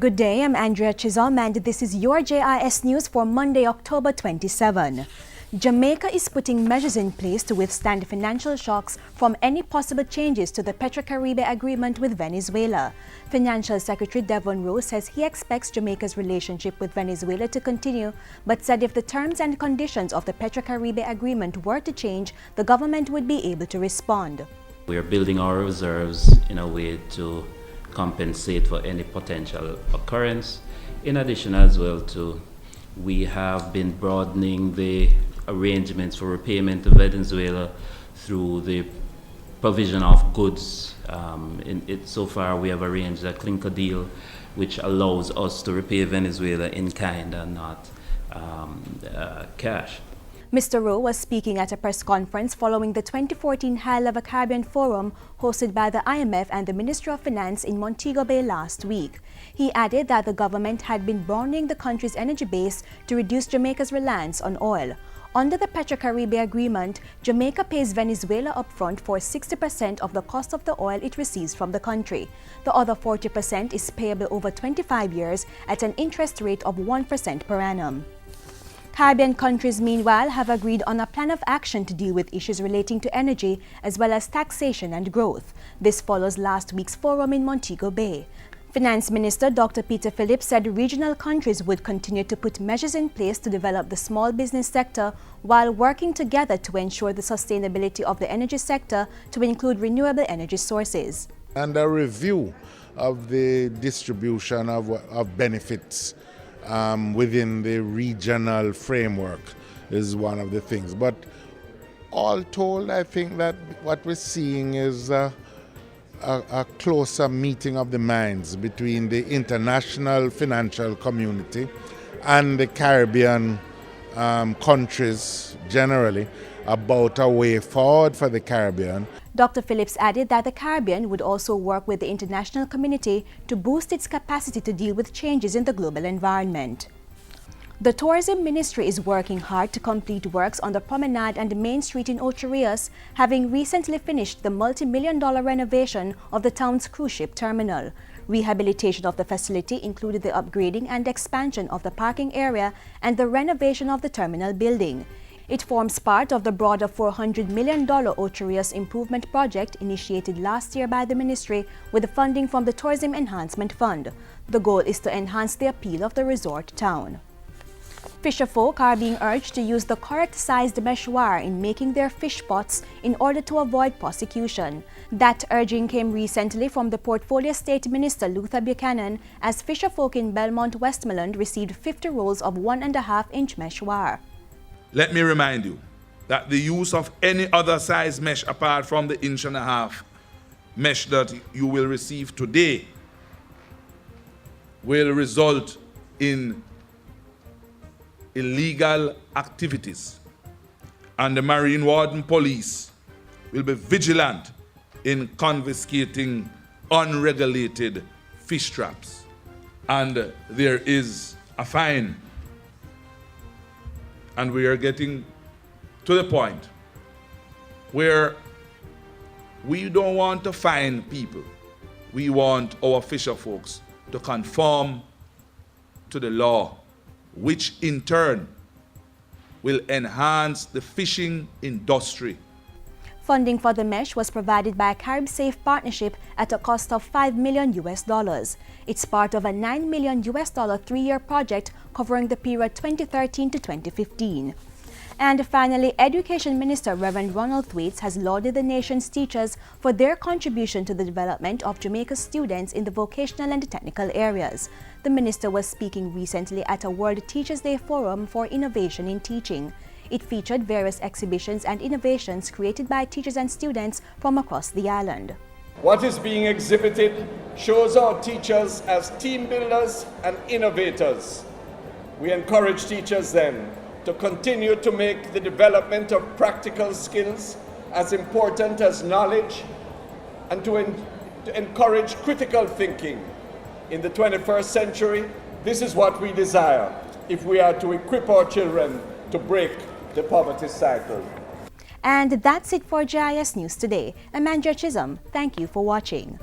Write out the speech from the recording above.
Good day, I'm Andrea Chisholm and this is your JIS News for Monday, October 27. Jamaica is putting measures in place to withstand financial shocks from any possible changes to the PetroCaribe agreement with Venezuela. Financial Secretary Devon Rowe says he expects Jamaica's relationship with Venezuela to continue, but said if the terms and conditions of the PetroCaribe agreement were to change, the government would be able to respond. We are building our reserves in a way to compensate for any potential occurrence. In addition as well we have been broadening the arrangements for repayment to Venezuela through the provision of goods. So far we have arranged a clinker deal which allows us to repay Venezuela in kind and not cash. Mr. Rowe was speaking at a press conference following the 2014 High-Level Caribbean Forum hosted by the IMF and the Ministry of Finance in Montego Bay last week. He added that the government had been broadening the country's energy base to reduce Jamaica's reliance on oil. Under the PetroCaribe agreement, Jamaica pays Venezuela upfront for 60% of the cost of the oil it receives from the country. The other 40% is payable over 25 years at an interest rate of 1% per annum. Caribbean countries, meanwhile, have agreed on a plan of action to deal with issues relating to energy as well as taxation and growth. This follows last week's forum in Montego Bay. Finance Minister Dr. Peter Phillips said regional countries would continue to put measures in place to develop the small business sector while working together to ensure the sustainability of the energy sector to include renewable energy sources. And a review of the distribution of benefits within the regional framework is one of the things. But all told, I think that what we're seeing is a closer meeting of the minds between the international financial community and the Caribbean countries generally about a way forward for the Caribbean. Dr. Phillips added that the Caribbean would also work with the international community to boost its capacity to deal with changes in the global environment. The Tourism Ministry is working hard to complete works on the Promenade and Main Street in Ocho, Rios, having recently finished the multi-million-dollar renovation of the town's cruise ship terminal. Rehabilitation of the facility included the upgrading and expansion of the parking area and the renovation of the terminal building. It forms part of the broader $400 million Ocho Rios improvement project initiated last year by the ministry with the funding from the Tourism Enhancement Fund. The goal is to enhance the appeal of the resort town. Fisherfolk are being urged to use the correct-sized mesh wire in making their fish pots in order to avoid prosecution. That urging came recently from the Portfolio State Minister Luther Buchanan as fisherfolk in Belmont, Westmoreland received 50 rolls of 1.5-inch mesh wire. Let me remind you that the use of any other size mesh apart from the 1.5-inch mesh that you will receive today will result in illegal activities, and the Marine Warden Police will be vigilant in confiscating unregulated fish traps, and there is a fine. And we are getting to the point where we don't want to fine people. We want our fisher folks to conform to the law, which in turn will enhance the fishing industry. Funding for the mesh was provided by a CaribeSafe partnership at a cost of $5 million. It's part of a $9 million 3-year project covering the period 2013 to 2015. And finally, Education Minister Reverend Ronald Thwaites has lauded the nation's teachers for their contribution to the development of Jamaica's students in the vocational and technical areas. The minister was speaking recently at a World Teachers' Day Forum for Innovation in Teaching. It featured various exhibitions and innovations created by teachers and students from across the island. What is being exhibited shows our teachers as team builders and innovators. We encourage teachers then to continue to make the development of practical skills as important as knowledge and to encourage critical thinking. In the 21st century, this is what we desire if we are to equip our children to break the poverty cycle. And that's it for JIS News today. I'm Andrea Chisholm. Thank you for watching.